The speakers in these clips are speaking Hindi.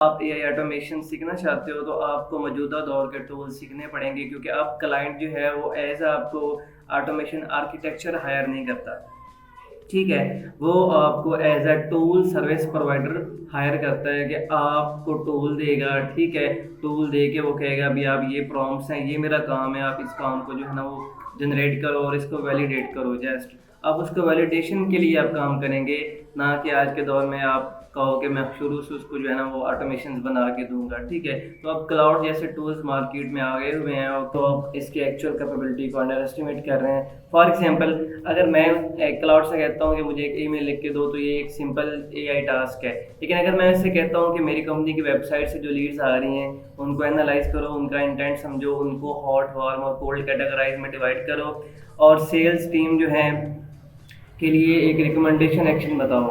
आप एआई ऑटोमेशन सीखना चाहते हो तो आपको मौजूदा दौर के टूल सीखने पड़ेंगे, क्योंकि आप क्लाइंट जो है वो एज आपको ऑटोमेशन आर्किटेक्चर हायर नहीं करता। ठीक है, वो आपको as a tool service provider hire करता है कि आपको टूल देगा। ठीक है, टूल दे के वो कहेगा अभी आप ये प्रॉम्प्ट्स हैं, ये मेरा काम है, आप इस काम को जो है ना वो जनरेट करो और इसको वैलिडेट करो। जस्ट आप उसको वैलिडेशन के लिए आप काम करेंगे, ना कि आज के दौर में आप कहो कि मैं शुरू से उसको जो है ना वो ऑटोमेशन बना के दूंगा। ठीक है, तो अब क्लाउड जैसे टूल्स मार्केट में आ गए हुए हैं तो आप इसकी एक्चुअल कैपेबिलिटी को अंडर एस्टिमेट कर रहे हैं। फॉर एग्जांपल, अगर मैं क्लाउड से कहता हूँ कि मुझे एक ईमेल लिख के दो तो ये एक सिंपल एआई टास्क है, लेकिन अगर मैं इससे कहता हूँ कि मेरी कंपनी की वेबसाइट से जो लीड्स आ रही हैं उनको एनालाइज करो, उनका इंटेंट समझो, उनको हॉट वार्म और कोल्ड कैटेगराइज में डिवाइड करो और सेल्स टीम जो है के लिए एक रिकमेंडेशन एक्शन बताओ,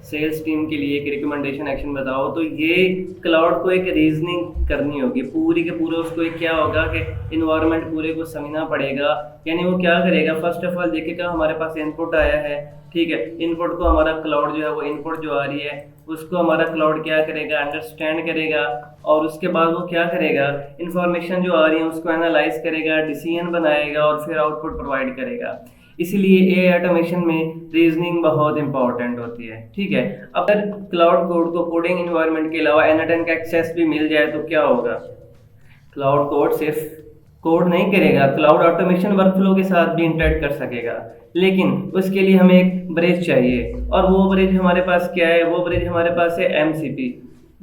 सेल्स टीम के लिए एक रिकमेंडेशन एक्शन बताओ, तो ये क्लाउड को एक रीजनिंग करनी होगी पूरी के पूरे। उसको एक क्या होगा कि इन्वायरमेंट पूरे को समझना पड़ेगा। यानी वो क्या करेगा, फर्स्ट ऑफ ऑल देखेगा हमारे पास इनपुट आया है। ठीक है, इनपुट को हमारा क्लाउड जो है वो इनपुट जो आ रही है उसको हमारा क्लाउड क्या करेगा, अंडरस्टैंड करेगा और उसके बाद वो क्या करेगा, इन्फॉर्मेशन जो आ रही है उसको एनालाइज करेगा, डिसीजन बनाएगा और फिर आउटपुट प्रोवाइड करेगा। इसीलिए एआई ऑटोमेशन में रीजनिंग बहुत इंपॉर्टेंट होती है। ठीक है, अगर क्लाउड कोड को कोडिंग इन्वायरमेंट के अलावा N10 का एक्सेस भी मिल जाए तो क्या होगा, क्लाउड कोड सिर्फ कोड नहीं करेगा, क्लाउड ऑटोमेशन वर्कफ्लो के साथ भी इंटरेक्ट कर सकेगा, लेकिन उसके लिए हमें एक ब्रिज चाहिए। और वो ब्रिज हमारे पास क्या है, वो ब्रिज हमारे पास है MCP,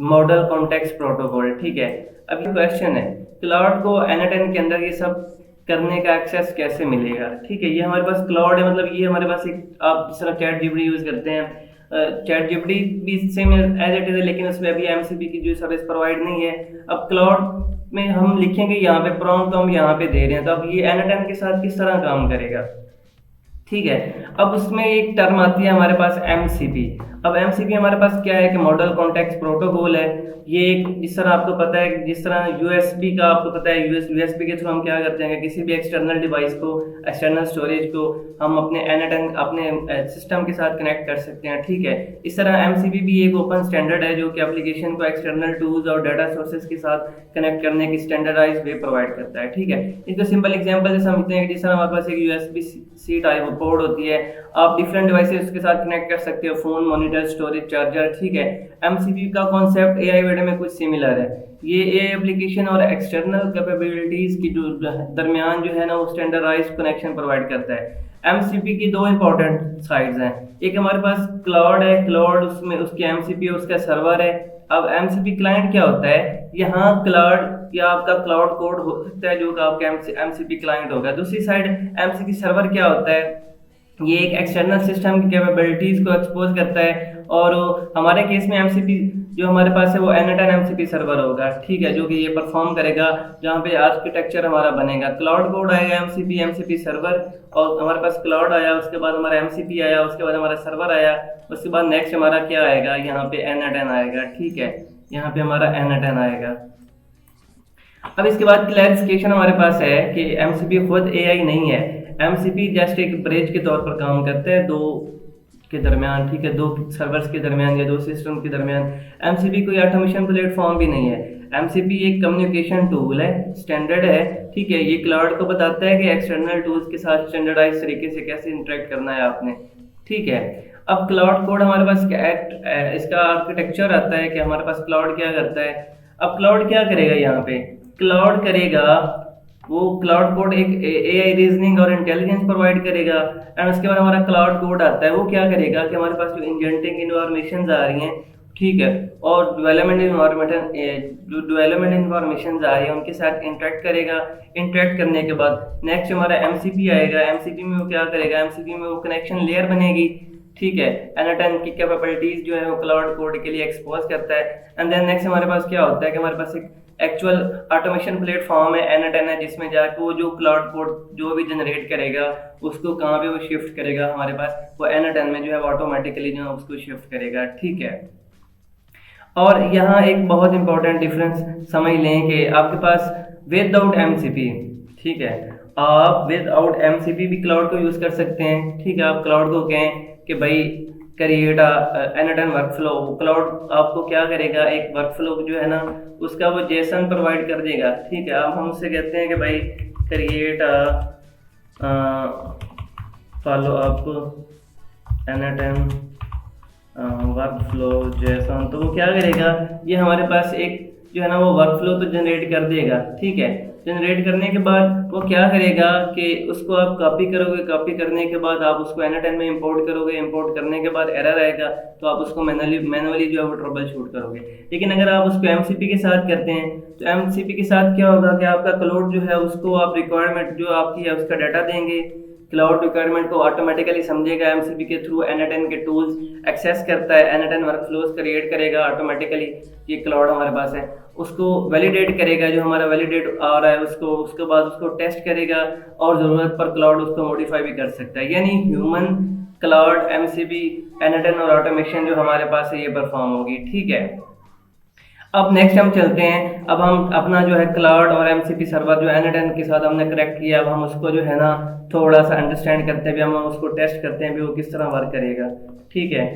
मॉडल कॉन्टेक्स्ट प्रोटोकॉल। ठीक है, अब ये क्वेश्चन है क्लाउड को N10 के अंदर ये सब करने का एक्सेस कैसे मिलेगा। ठीक है, ये हमारे पास क्लाउड है, मतलब ये हमारे पास एक, आप जिस तरह चैट जीपीटी यूज करते हैं, चैट जीपीटी भी सेम एज इट इज है, लेकिन उसमें अभी एमसीपी की जो सर्विस प्रोवाइड नहीं है। अब क्लाउड में हम लिखेंगे यहाँ पे प्रॉम्प्ट हम यहाँ पे दे रहे हैं, तो अब ये N10 के साथ किस तरह काम करेगा। ठीक है, अब उसमें एक टर्म आती है हमारे पास MCP। अब MCP हमारे पास क्या है कि मॉडल कॉन्टेक्स्ट प्रोटोकॉल है। ये एक, जिस तरह आपको पता है, जिस तरह USB का आपको पता है, USB के थ्रू हम क्या करते हैं, किसी भी एक्सटर्नल डिवाइस को, एक्सटर्नल स्टोरेज को हम अपने N10 अपने सिस्टम के साथ कनेक्ट कर सकते हैं। ठीक है, इस तरह MCP भी एक ओपन स्टैंडर्ड है जो कि एप्लीकेशन को एक्सटर्नल टूल्स और डाटा सोर्सेज के साथ कनेक्ट करने की स्टैंडर्डाइज वे प्रोवाइड करता है। ठीक है, इसका सिंपल एग्जांपल जैसे समझते हैं कि जिस तरह हमारे पास एक USB-C टाइप पोर्ट होती है, आप डिफरेंट डिवाइसेस के साथ कनेक्ट कर सकते हो, फोन, मॉनिटर, स्टोरेज, चार्जर। ठीक है, MCP का कॉन्सेप्ट AI वेड में कुछ सिमिलर है। ये AI एप्लीकेशन और एक्सटर्नल कैपेबिलिटीज की जो दरमियान जो है ना वो स्टैंडर्डाइज्ड कनेक्शन प्रोवाइड करता है। MCP की दो इंपॉर्टेंट साइड्स हैं, एक हमारे पास क्लाउड है, क्लाउड उसमें उसकी MCP उसका सर्वर है। अब MCP क्लाइंट क्या होता है, यहाँ क्लाउड या आपका क्लाउड कोड हो सकता है जो कि आपका MCP क्लाइंट होगा। दूसरी साइड MCP सर्वर क्या होता है, ये एक एक्सटर्नल सिस्टम की कैपेबिलिटीज को एक्सपोज करता है और हमारे केस में MCP जो हमारे पास है वो N10 MCP सर्वर होगा। ठीक है, जो कि ये परफॉर्म करेगा, जहाँ पे आर्किटेक्चर हमारा बनेगा, क्लाउड कोड आएगा, MCP सर्वर, और हमारे पास क्लाउड आया, उसके बाद हमारा MCP आया, उसके बाद हमारा सर्वर आया, उसके बाद नेक्स्ट हमारा क्या आएगा, यहाँ पे N10 आएगा। ठीक है, यहाँ पे हमारा N10 आएगा। अब इसके बाद क्लैरिफिकेशन हमारे पास है कि MCP खुद AI नहीं है, MCP जस्ट एक ब्रिज के तौर पर काम करता है दो के दरमियान। ठीक है, दो सर्वर्स के दरमियान या दो सिस्टम के दरमियान। MCP कोई ऑटोमेशन प्लेटफॉर्म भी नहीं है, MCP एक कम्युनिकेशन टूल है, स्टैंडर्ड है। ठीक है, ये क्लाउड को बताता है कि एक्सटर्नल टूल्स के साथ स्टैंडर्डाइज तरीके से कैसे इंटरेक्ट करना है आपने। ठीक है, अब क्लाउड कोड हमारे पास क्या, इसका आर्किटेक्चर आता है कि हमारे पास क्लाउड क्या करता है। अब क्लाउड क्या करेगा, यहाँ पे क्लाउड करेगा वो क्लाउड कोड एक AI रीजनिंग और इंटेलिजेंस प्रोवाइड करेगा। एंड उसके बाद हमारा क्लाउड कोड आता है, वो क्या करेगा कि हमारे पास जो इंजेंटिंग इन्फॉर्मेशन आ रही हैं, ठीक है, और डेवलपमेंट इन्फॉर्मेशन आ रही है उनके साथ इंटरेक्ट करेगा। इंटरेक्ट करने के बाद नेक्स्ट हमारा MCP आएगा, MCP में वो क्या करेगा, MCP में वो कनेक्शन लेयर बनेगी। ठीक है, N10 की कैपेबिलिटीज जो है वो क्लाउड कोड के लिए एक्सपोज करता है। एंड देन नेक्स्ट हमारे पास क्या होता है कि हमारे पास एक एक्चुअल ऑटोमेशन प्लेटफॉर्म है N10 है, जिसमें जाकर वो जो क्लाउड कोड जो भी जनरेट करेगा उसको कहाँ पे वो शिफ्ट करेगा, हमारे पास वो N10 में जो है ऑटोमेटिकली जो है उसको शिफ्ट करेगा। ठीक है, और यहाँ एक बहुत इंपॉर्टेंट डिफरेंस समझ लें कि आपके पास विदाउट MCP, ठीक है, आप विदाउट MCP भी क्लाउड को यूज़ कर सकते हैं। ठीक है, आप क्लाउड को कहें कि भाई क्रिएट N10 वर्कफ्लो। क्लाउड आपको क्या करेगा, एक वर्कफ्लो जो है ना उसका वो जेसन प्रोवाइड कर देगा, ठीक है। अब हम उससे कहते हैं कि भाई create follow up N10 workflow Jason. तो वो क्या करेगा, ये हमारे पास एक जो है ना वो वर्कफ्लो तो जनरेट कर देगा, ठीक है। जनरेट करने के बाद वो क्या करेगा कि उसको आप कॉपी करोगे, कॉपी करने के बाद आप उसको N10 में इंपोर्ट करोगे, इंपोर्ट करने के बाद एरर आएगा तो आप उसको मैनुअली जो है वो ट्रबल शूट करोगे। लेकिन अगर आप उसको MCP के साथ करते हैं तो MCP के साथ क्या होगा कि आपका क्लाउड जो है उसको आप रिक्वायरमेंट जो आपकी है उसका डाटा देंगे, क्लाउड रिक्वायरमेंट को ऑटोमेटिकली समझेगा, MCP के थ्रू N10 के टूल्स एक्सेस करता है, N10 वर्कफ्लोज क्रिएट करेगा ऑटोमेटिकली, ये क्लाउड हमारे पास है। उसको वैलिडेट करेगा, जो हमारा वैलिडेट आ रहा है उसको, उसके बाद उसको टेस्ट करेगा और ज़रूरत पर क्लाउड उसको मॉडिफाई भी कर सकता है। यानी ह्यूमन, क्लाउड, MCP, N10 और ऑटोमेशन जो हमारे पास है ये परफॉर्म होगी, ठीक है। अब नेक्स्ट हम चलते हैं, अब हम अपना जो है क्लाउड और MCP सर्वर जो N10 के साथ हमने कनेक्ट किया, अब हम उसको जो है ना थोड़ा सा अंडरस्टैंड करते हैं भी, हम उसको टेस्ट करते हैं भी वो किस तरह वर्क करेगा, ठीक है।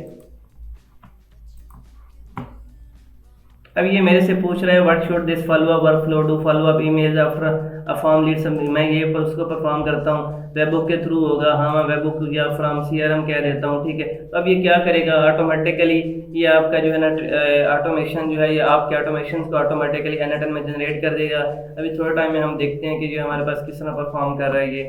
अब ये मेरे से पूछ रहा है what should this follow up workflow do, follow up emails after a form lead something. मैं ये पर उसको परफॉर्म करता हूँ, वेबबुक के थ्रू होगा, हाँ मैं वेबबुक या फ्रॉम CRM कह देता हूँ, ठीक है। तो अब ये क्या करेगा ऑटोमेटिकली, ये आपका जो है ना ऑटोमेशन जो है ये आपके ऑटोमेशन को ऑटोमेटिकली N10 में जनरेट कर देगा। अभी थोड़े टाइम में हम देखते हैं कि जो हमारे पास किस तरह परफॉर्म कर रहा है ये।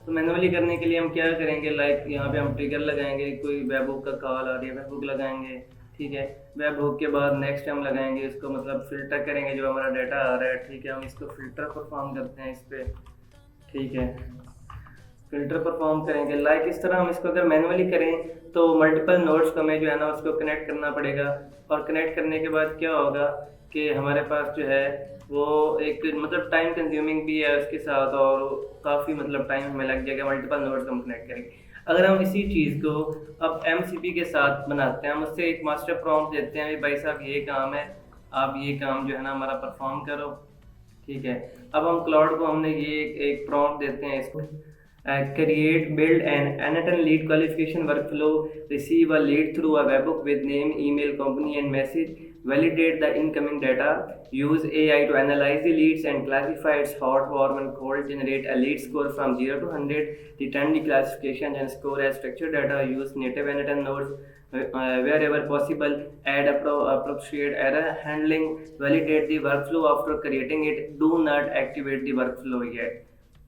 तो मैनुअली करने के लिए हम क्या करेंगे, लाइक यहाँ पे हम ट्रिगर लगाएंगे, कोई वेबबुक का कॉल आ रही है वेबबुक लगाएंगे, ठीक है। वेबबुक के बाद नेक्स्ट हम लगाएंगे इसको, मतलब फिल्टर करेंगे जो हमारा डाटा आ रहा है, ठीक है। हम इसको फिल्टर परफॉर्म करते हैं इस पर, ठीक है। फिल्टर परफॉर्म करेंगे लाइक इस तरह। हम इसको अगर मैनुअली करें तो मल्टीपल नोड्स को हमें जो है ना उसको कनेक्ट करना पड़ेगा, और कनेक्ट करने के बाद क्या होगा कि हमारे पास जो है वो एक मतलब टाइम कंज्यूमिंग भी है उसके साथ, और काफ़ी मतलब टाइम हमें लग जाएगा, मल्टीपल नोड्स हम कनेक्ट करेंगे। अगर हम इसी चीज़ को अब MCP के साथ बनाते हैं, हम उससे एक मास्टर प्रॉम्प्ट देते हैं, भाई साहब ये काम है, आप ये काम जो है ना हमारा परफॉर्म करो, ठीक है। अब हम क्लाउड को हमने ये एक प्रॉम्प्ट देते हैं इसको, create, build an N10 lead qualification workflow, receive a lead through a webhook with name, email, company and message, validate the incoming data, use AI to analyze the leads and classify its hot, warm and cold, generate a lead score from 0 to 100, return the classification and score as structured data, use native N10 nodes wherever possible, add appropriate error handling, validate the workflow after creating it, do not activate the workflow yet।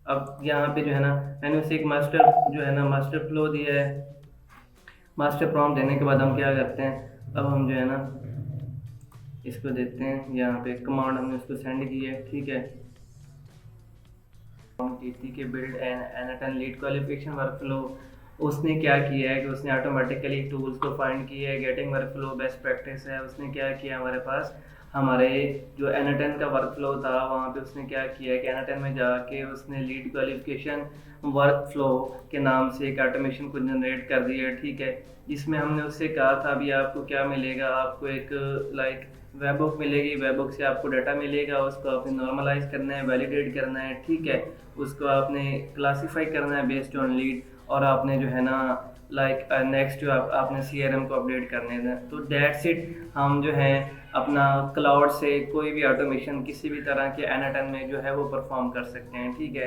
अब यहाँ पे जो है ना मैंने उसे एक मास्टर जो है ना मास्टर फ्लो दिया है। मास्टर प्रॉम्प्ट देने के बाद हम क्या करते हैं, अब हम जो है ना इसको देते हैं, यहाँ पे कमांड हमने उसको सेंड की है, ठीक है। के build an N10 lead qualification workflow, उसने क्या किया है कि उसने ऑटोमेटिकली टूल्स को फाइंड किया है, गेटिंग वर्कफ्लो बेस्ट प्रैक्टिस है। उसने क्या किया, हमारे पास हमारे जो N10 का वर्कफ्लो था वहाँ पे उसने क्या किया है कि N10 में जाके उसने लीड क्वालिफिकेशन वर्कफ्लो के नाम से एक ऑटोमेशन को जनरेट कर दिया, ठीक है। जिसमें हमने उससे कहा था अभी आपको क्या मिलेगा, आपको एक लाइक वेबबुक मिलेगी, वेबबुक से आपको डाटा मिलेगा, उसको आपने नॉर्मलाइज करना है, वैलिडेट करना है, ठीक है। उसको आपने क्लासीफाई करना है बेस्ड ऑन लीड, और आपने जो है ना लाइक नेक्स्ट जो आपने CRM को अपडेट करने हैं। तो दैट्स इट। हम जो है अपना क्लाउड से कोई भी ऑटोमेशन किसी भी तरह के N10 में जो है वो परफॉर्म कर सकते हैं, ठीक है।